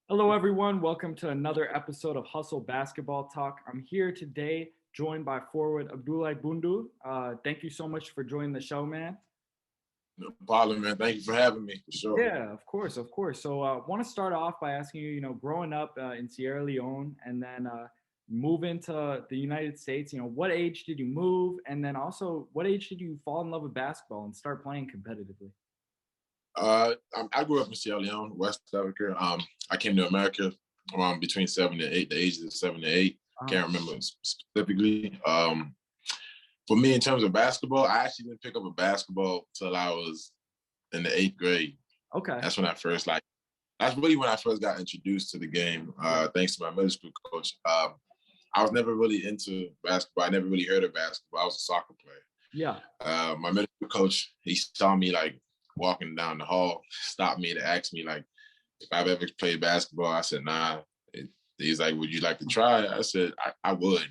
Hello, everyone. Welcome to another episode of Hustle Basketball Talk. I'm here today, joined by forward Abdulai Bundu. Thank you so much for joining the show, man. No problem, man. Thank you for having me, for sure. Yeah, of course, of course. So, I want to start off by asking you, growing up in Sierra Leone and then move into the United States, what age did you move? And then also, what age did you fall in love with basketball and start playing competitively? I grew up in Sierra Leone, West Africa. I came to America around between 7 and 8, the ages of 7 to 8. Uh, Can't remember specifically. For me, in terms of basketball, I actually didn't pick up a basketball till I was in the 8th grade. okay. That's when I first that's really when I first got introduced to the game. Thanks to my middle school coach. I was never really into basketball. I never really heard of basketball. I was a soccer player. Yeah. My middle school coach, he saw me walking down the hall, stopped me to ask me if I've ever played basketball. I said, nah. He's like, would you like to try? I said, I would.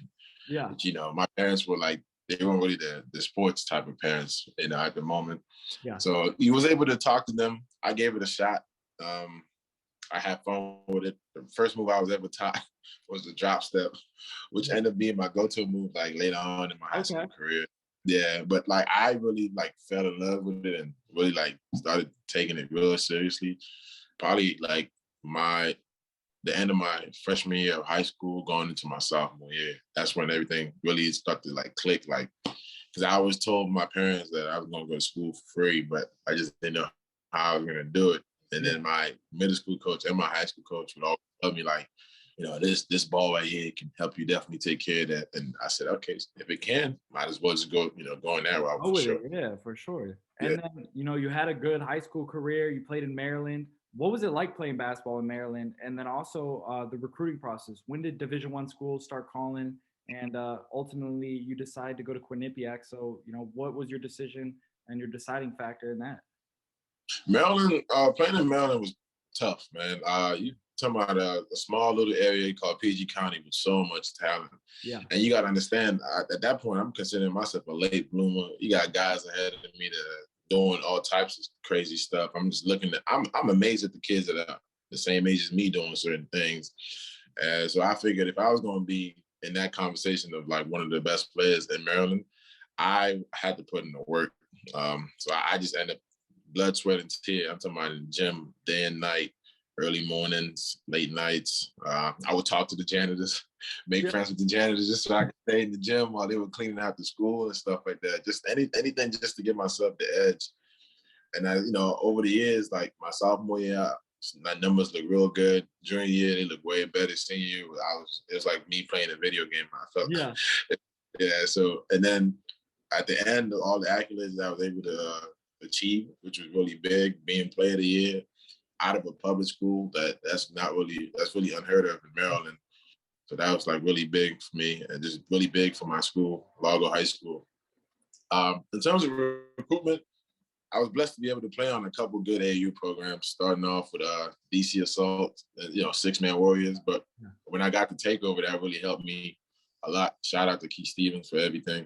Yeah. But, my parents were they weren't really the sports type of parents, at the moment. Yeah. So he was able to talk to them. I gave it a shot. I had fun with it. The first move I was ever taught was the drop step, which ended up being my go-to move later on in my high school career. Yeah, but I really fell in love with it and really started taking it real seriously. Probably the end of my freshman year of high school, going into my sophomore year. That's when everything really started to click. Because I always told my parents that I was going to go to school for free, but I just didn't know how I was going to do it. And then my middle school coach and my high school coach would always tell me this ball right here can help you definitely take care of that. And I said, okay, if it can, might as well just go in that route. Oh, sure. Yeah, for sure. And then, you had a good high school career. You played in Maryland. What was it like playing basketball in Maryland? And then also the recruiting process. When did Division I schools start calling? And ultimately, you decided to go to Quinnipiac. So, what was your decision and your deciding factor in that? Maryland, playing in Maryland was tough, man. You talking about a small little area called PG County with so much talent. Yeah. And you got to understand, at that point, I'm considering myself a late bloomer. You got guys ahead of me that are doing all types of crazy stuff. I'm just looking at, I'm amazed at the kids that are the same age as me doing certain things. So I figured if I was going to be in that conversation of one of the best players in Maryland, I had to put in the work. So I just ended up blood, sweat, and tears. I'm talking about in the gym day and night, early mornings, late nights. I would talk to the janitors, make friends with the janitors just so I could stay in the gym while they were cleaning out the school and stuff like that. Just anything just to give myself the edge. And over the years, my sophomore year, my numbers look real good. Junior year, they look way better. Senior year, it was like me playing a video game. I felt. Yeah. Yeah. So, and then at the end of all the accolades that I was able to achieve, which was really big, being player of the year out of a public school, that's really unheard of in Maryland. So that was really big for me and just really big for my school, Largo High School. In terms of recruitment, I was blessed to be able to play on a couple good AAU programs, starting off with DC Assault, 6-man Warriors. But when I got the takeover, that really helped me a lot. Shout out to Keith Stevens for everything.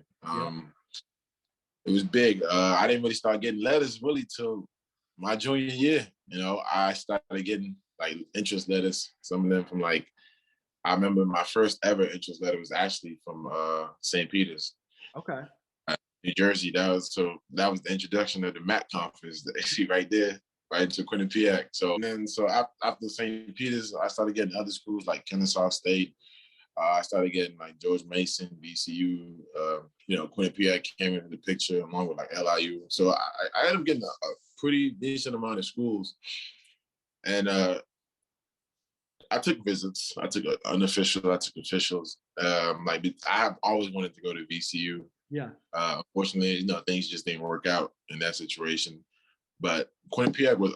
It was big. I didn't really start getting letters really till my junior year. I started getting interest letters. Some of them from I remember my first ever interest letter was actually from St. Peter's. Okay. New Jersey. That was the introduction of the MAC conference. See right there, right into Quinnipiac. So after St. Peter's, I started getting other schools like Kennesaw State. I started getting George Mason, VCU, Quinnipiac came into the picture along with LIU. So I ended up getting a pretty decent amount of schools. And I took visits. I took unofficial, I took officials. I have always wanted to go to VCU. Yeah. Unfortunately, things just didn't work out in that situation. But Quinnipiac was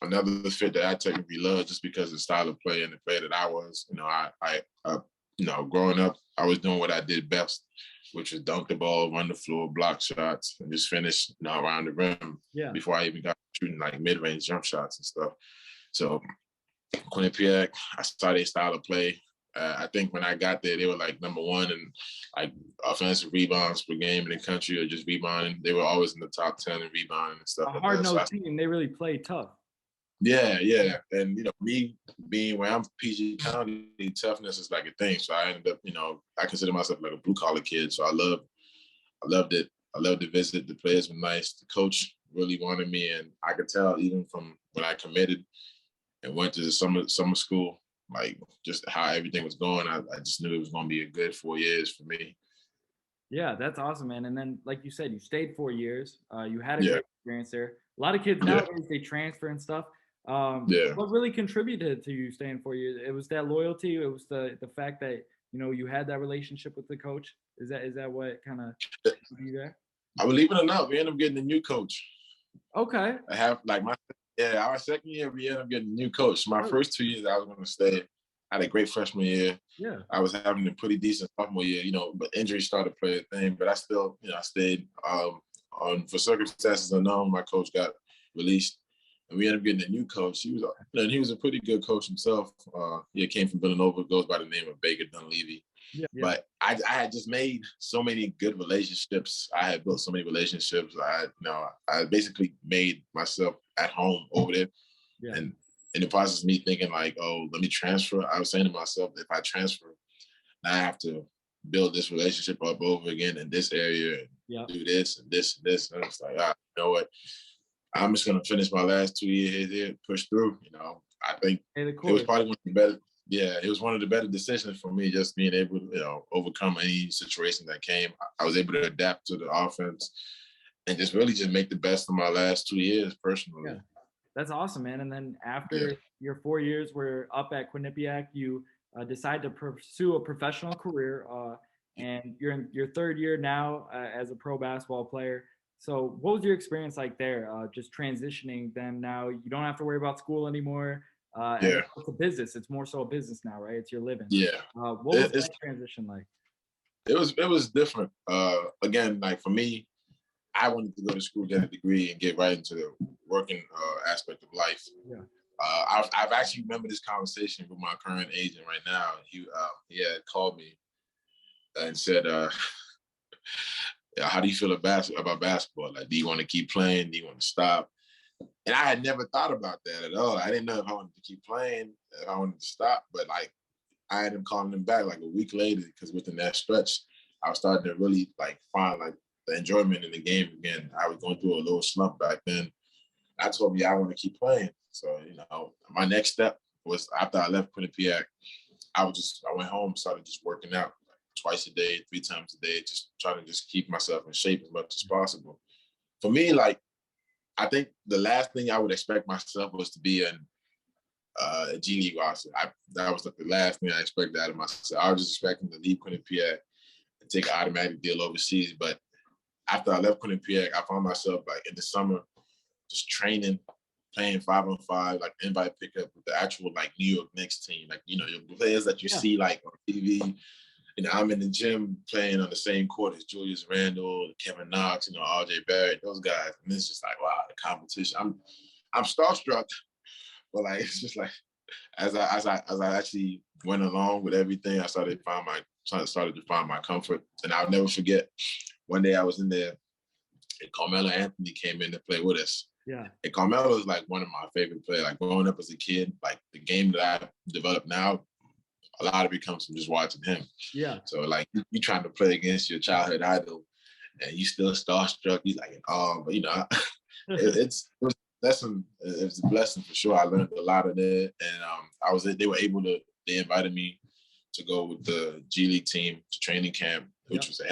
another fit that I technically loved just because of the style of play and the player that I was. Growing up, I was doing what I did best, which was dunk the ball, run the floor, block shots, and just finish around the rim before I even got shooting mid-range jump shots and stuff. So Quinnipiac, I saw their style of play. I think when I got there, they were number one in offensive rebounds per game in the country, or just rebounding. They were always in the top 10 in rebounding and stuff. A hard-nosed team. They really played tough. Yeah. And, me being where I'm PG County, toughness is like a thing. So I ended up, I consider myself like a blue collar kid. So I loved it. I loved the visit. The players were nice. The coach really wanted me. And I could tell even from when I committed and went to the summer school, like just how everything was going, I just knew it was going to be a good 4 years for me. Yeah, that's awesome, man. And then, like you said, you stayed 4 years. You had a Yeah. great experience there. A lot of kids Yeah. nowadays they transfer and stuff. Yeah. What really contributed to you staying 4 years? It was that loyalty. It was the fact that you had that relationship with the coach. Is that what kind of you there? I believe it or not, we ended up getting a new coach. Okay. I have like our second year, we ended up getting a new coach. My first 2 years, I was going to stay. I had a great freshman year. Yeah. I was having a pretty decent sophomore year, but injuries started to play a thing. But I still, I stayed. For circumstances unknown, my coach got released, and we ended up getting a new coach. He was a pretty good coach himself. He came from Villanova, goes by the name of Baker Dunleavy. Yeah. But I had just made so many good relationships. I had built so many relationships. I basically made myself at home over there. Yeah. And in the process of me thinking like, oh, let me transfer, I was saying to myself, if I transfer, now I have to build this relationship up over again in this area and do this and this and this. And I was like, you know what? I'm just gonna finish my last 2 years here, push through. I think it was probably one of the better. Yeah, it was one of the better decisions for me, just being able to, overcome any situation that came. I was able to adapt to the offense and just really just make the best of my last 2 years personally. Yeah. That's awesome, man. And then after your 4 years were up at Quinnipiac, you decided to pursue a professional career, and you're in your third year now as a pro basketball player. So what was your experience like there, just transitioning then? Now you don't have to worry about school anymore. And it's a business. It's more so a business now, right? It's your living. Yeah. What was that transition like? It was different. Again, like for me, I wanted to go to school, get a degree, and get right into the working aspect of life. Yeah. I've actually remember this conversation with my current agent right now. He had called me and said, "How do you feel about basketball? Like, do you want to keep playing? Do you want to stop?" And I had never thought about that at all. I didn't know if I wanted to keep playing, if I wanted to stop. But like, I had him calling him back like a week later because within that stretch, I was starting to really like find like the enjoyment in the game again. I was going through a little slump back then. I told me I want to keep playing. So, my next step was after I left Quinnipiac, I went home, started just working out like twice a day, 3 times a day, just trying to just keep myself in shape as much as possible. For me, like, I think the last thing I would expect myself was to be a G League roster. That was like the last thing I expected out of myself. I was just expecting to leave Quinnipiac and take an automatic deal overseas. But after I left Quinnipiac, I found myself like in the summer just training, playing 5-on-5, like invite pickup with the actual like New York Knicks team. Like, your players that you see like on TV. I'm in the gym playing on the same court as Julius Randle, Kevin Knox, RJ Barrett, those guys. And it's just like, wow, the competition. I'm starstruck, but like it's just like as I actually went along with everything, I started to find my comfort. And I'll never forget one day I was in there and Carmelo Anthony came in to play with us. Yeah. And Carmelo is like one of my favorite players. Like growing up as a kid, like the game that I developed now, a lot of it comes from just watching him. Yeah. So like you trying to play against your childhood idol and you still starstruck, you like, but it's a blessing for sure. I learned a lot of that. And they invited me to go with the G League team to training camp, which was a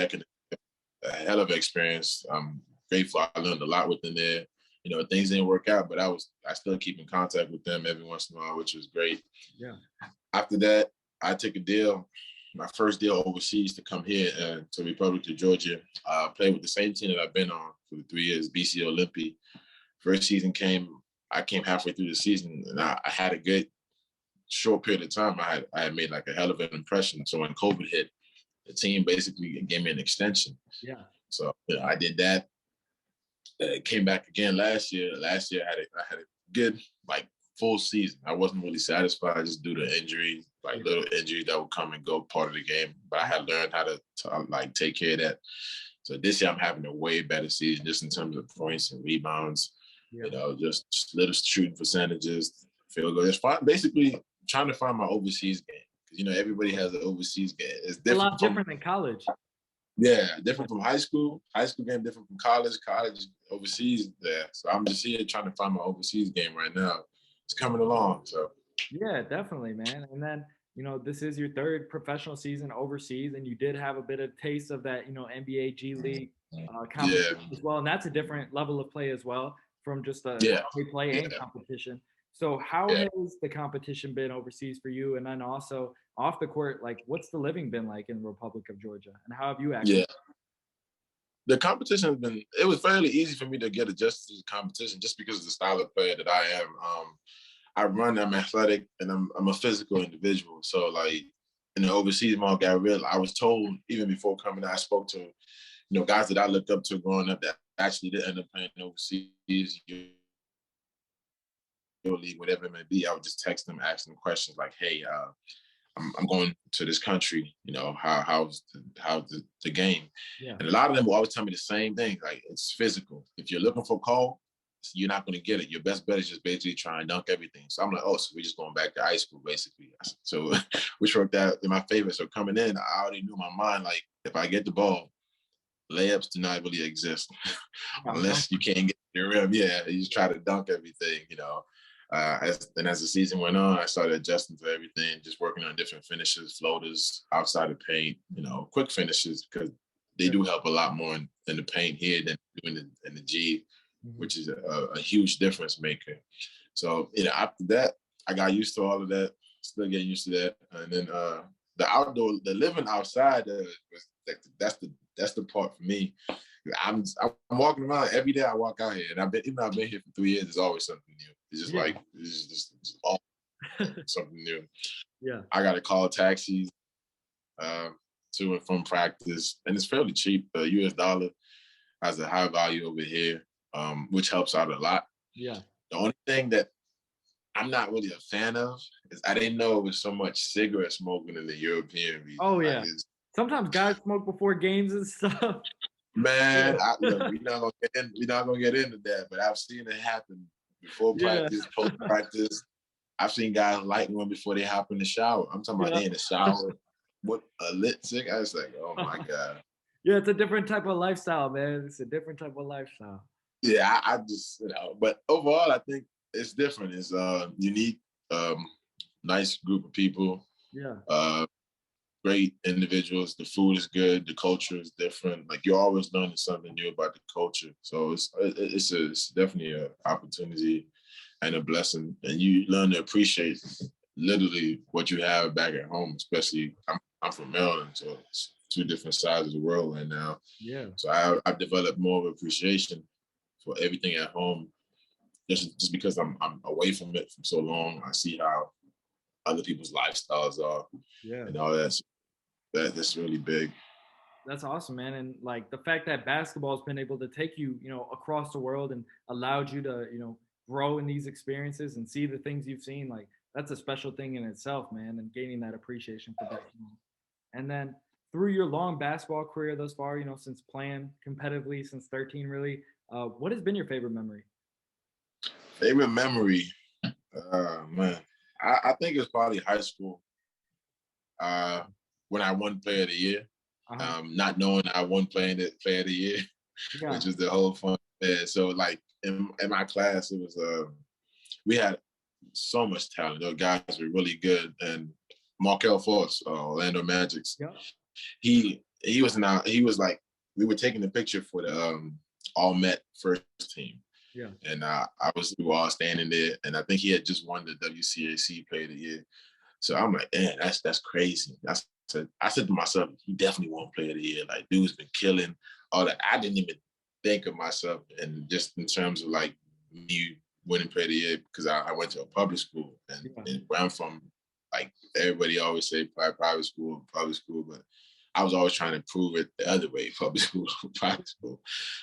hell of an experience. I'm grateful. I learned a lot within there. Things didn't work out, but I still keep in contact with them every once in a while, which was great. Yeah. After that, I took a deal, my first deal overseas to come here to Republic of Georgia. Played with the same team that I've been on for the 3 years, BC Olympi. First season I came halfway through the season, and I had a good short period of time. I had made like a hell of an impression. So when COVID hit, the team basically gave me an extension. Yeah. So I did that. Came back again last year. Last year I had a good like full season. I wasn't really satisfied just due to injuries, like little injuries that would come and go, part of the game. But I had learned how to like take care of that. So this year I'm having a way better season just in terms of points and rebounds. Yeah. You know, just little shooting percentages, field goal. Basically trying to find my overseas game. Because, you know, everybody has an overseas game. It's A different lot from, different than college. yeah, different from high school. High school game different from college overseas there. So I'm just here trying to find my overseas game right now. It's coming along. So Yeah, definitely, man. And then, this is your third professional season overseas, and you did have a bit of taste of that, NBA G League yeah, competition as well. And that's a different level of play as well from just a yeah, play and yeah, competition. So how yeah, has the competition been overseas for you? And then also off the court, like what's the living been like in the Republic of Georgia? And how have you yeah. actually? The competition has been, it was fairly easy for me to get adjusted to the competition just because of the style of player that I am. I run, I'm athletic, and I'm a physical individual. So like in the overseas market, I was told even before coming out, I spoke to, guys that I looked up to growing up that actually did end up playing overseas, your league, whatever it may be. I would just text them, ask them questions like, hey, I'm going to this country, how's the game? Yeah. And a lot of them will always tell me the same thing, like it's physical. If you're looking for a call, you're not going to get it. Your best bet is just basically try and dunk everything. So I'm like, oh, so we're just going back to high school, basically. So which worked out in my favor. So coming in, I already knew in my mind, like if I get the ball, layups do not really exist unless you can't get the rim. Yeah, you just try to dunk everything, as the season went on, I started adjusting to everything, just working on different finishes, floaters, outside the paint, quick finishes, because they do help a lot more in the paint here than doing in the G, which is a huge difference maker. So, after that, I got used to all of that, still getting used to that. And then the living outside, that's the part for me. I'm walking around every day. I walk out here, and I've been here for 3 years. There's always something new. It's just like it's just all something new. Yeah. I got to call taxis to and from practice, and it's fairly cheap. The U.S. dollar has a high value over here, which helps out a lot. Yeah. The only thing that I'm not really a fan of is I didn't know it was so much cigarette smoking in the European region. Oh yeah. Like Sometimes guys smoke before games and stuff. man, look, we're not gonna get into that, but I've seen it happen before practice, post practice. I've seen guys light one before they hop in the shower. I'm talking about they in the shower with a lit cigarette. I was like, oh my God. Yeah, it's a different type of lifestyle, man. It's a different type of lifestyle. Yeah, I just, but overall, I think it's different. It's unique, nice group of people. Yeah. Great individuals. The food is good. The culture is different. Like you're always learning something new about the culture. So it's definitely an opportunity and a blessing, and you learn to appreciate literally what you have back at home. Especially, I'm from Maryland, so it's two different sides of the world right now. Yeah. So I've developed more of appreciation for everything at home, just because I'm away from it for so long. I see how other people's lifestyles are, and all that. That's really big. That's awesome, man. And like the fact that basketball has been able to take you, across the world and allowed you to, grow in these experiences and see the things you've seen, like that's a special thing in itself, man. And gaining that appreciation for that. And then through your long basketball career thus far, since playing competitively since 13, really, what has been your favorite memory? Favorite memory, man. I think it's probably high school. When I won Player of the Year, not knowing I won Player of the Year, which was the whole fun. Yeah, so like in my class, it was we had so much talent. Those guys were really good, and Markel Force, Orlando Magic's. Yeah. He was like, we were taking the picture for the All Met first team. Yeah. And we were all standing there, and I think he had just won the WCAC Player of the Year. So I'm like, man, that's crazy. I said to myself, he definitely won Player of the Year. Like, dude's been killing all that. I didn't even think of myself, and just in terms of like me winning Player of the Year, because I went to a public school, and where I'm from, like everybody always say private school, but I was always trying to prove it the other way, public school, private school.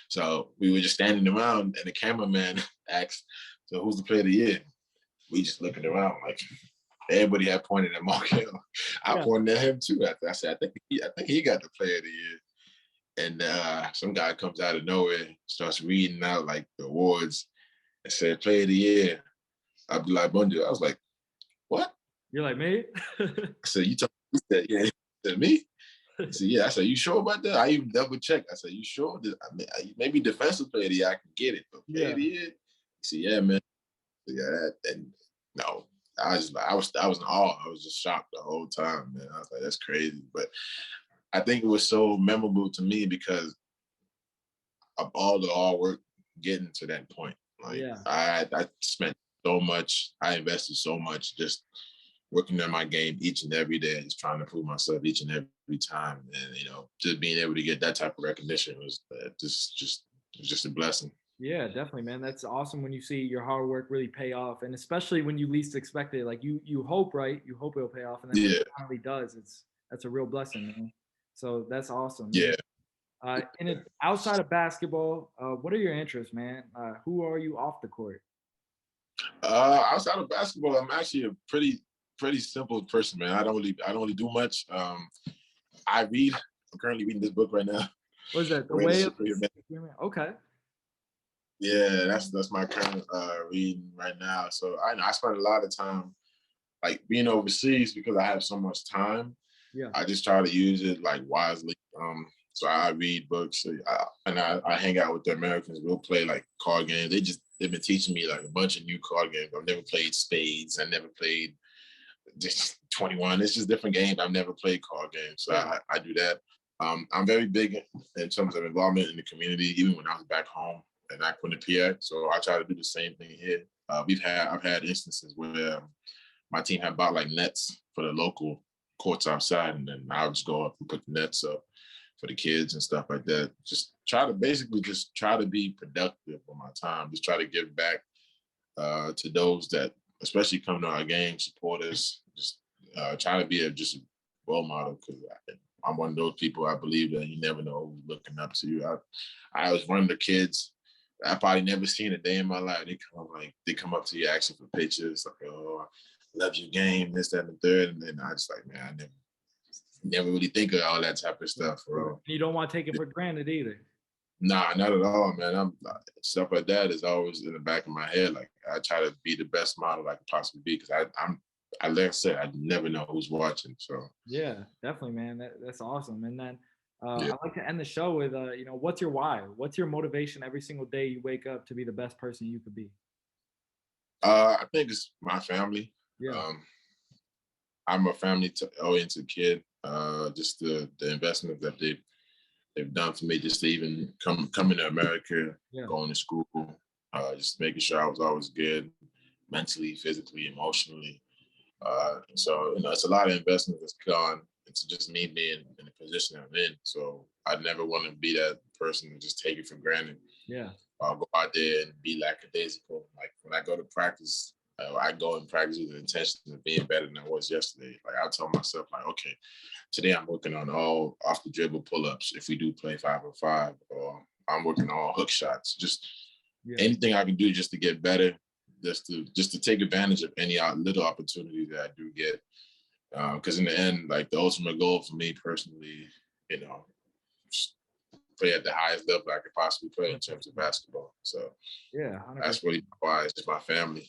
So we were just standing around, and the cameraman asked, so who's the Player of the Year? We just looking around like everybody had pointed at Markel. I pointed at him too. I said, I think he got the Player of the Year. And some guy comes out of nowhere, starts reading out like the awards. It said player of the year, Abdulai Bundu. I was like, what? You're like, me? I said, you told me that? Yeah. He said, me? He said, yeah. I said, you sure about that? I even double checked. I said, you sure? I mean, maybe defensive player of the year, I can get it, but player Yeah. of the year? He said, yeah, man. Yeah, and no, I was in awe. I was just shocked the whole time, man. I was like, that's crazy. But I think it was so memorable to me because of all the hard work getting to that point. Like Yeah. I spent so much, I invested so much just working on my game each and every day, just trying to prove myself each and every time. And just being able to get that type of recognition was just a blessing. Yeah, definitely, man. That's awesome when you see your hard work really pay off, and especially when you least expect it. Like you hope, right? You hope it'll pay off, and then when Yeah, it finally does, that's a real blessing, man. So that's awesome. yeah. Outside of basketball, what are your interests, man? Who are you off the court? Outside of basketball, I'm actually a pretty simple person, man. I don't really do much. I read. I'm currently reading this book right now. What is that? The Way Way to of the Superior Man. Superior Man? Okay. Yeah, that's my current reading right now. So I spend a lot of time like being overseas because I have so much time. Yeah. I just try to use it like wisely. So I read books and I hang out with the Americans. We'll play like card games. They've been teaching me like a bunch of new card games. I've never played spades. I never played just 21. It's just different games. I've never played card games. So I do that. I'm very big in terms of involvement in the community, even when I was back home and at Quinnipiac. So I try to do the same thing here. I've had instances where my team had bought like nets for the local courts outside, and then I would just go up and put the nets up for the kids and stuff like that. Just try to be productive with my time. Just try to give back to those that especially come to our games, support us. Just try to be just a role model because I'm one of those people. I believe that you never know who's looking up to you. I was one of the kids. I probably never seen a day in my life. They come up to you asking for pictures, like, oh, I love your game, this, that, and the third. And then I just like, man, I never really think of all that type of stuff, bro. You don't want to take it for granted either. Nah, not at all, man. Stuff like that is always in the back of my head. Like I try to be the best model I could possibly be because like I said, I never know who's watching. So Yeah, definitely, man. That's awesome. And then yeah. I'd like to end the show with, what's your why? What's your motivation every single day you wake up to be the best person you could be? I think it's my family. Yeah. I'm a family-oriented kid. Just the investment that they've done for me, just to even coming to America, going to school, just making sure I was always good, mentally, physically, emotionally. So it's a lot of investment that's gone into just me being in the position I'm in. So I never want to be that person to just take it for granted. Yeah. I'll go out there and be lackadaisical. Like when I go to practice, I go and practice with the intention of being better than I was yesterday. Like I tell myself, like, okay, today I'm working on all off the dribble pull-ups if we do play 5-on-5, or I'm working on all hook shots. Just anything I can do just to get better, just to take advantage of any little opportunity that I do get. Because in the end, like the ultimate goal for me personally, just play at the highest level I could possibly play in terms of basketball. So yeah, 100%. That's really why it's just my family.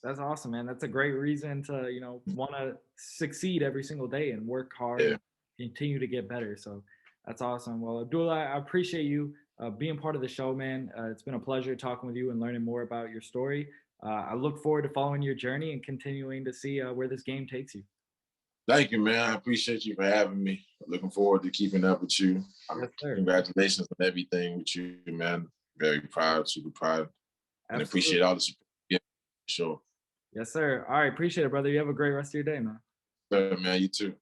That's awesome, man. That's a great reason to, want to succeed every single day and work hard and continue to get better. So that's awesome. Well, Abdulai, I appreciate you being part of the show, man. It's been a pleasure talking with you and learning more about your story. I look forward to following your journey and continuing to see where this game takes you. Thank you, man. I appreciate you for having me. Looking forward to keeping up with you. Yes, sir. Congratulations on everything with you, man. Very proud, super proud. And appreciate all the support. Yeah, sure. Yes, sir. All right. Appreciate it, brother. You have a great rest of your day, man. Sure, man. You too.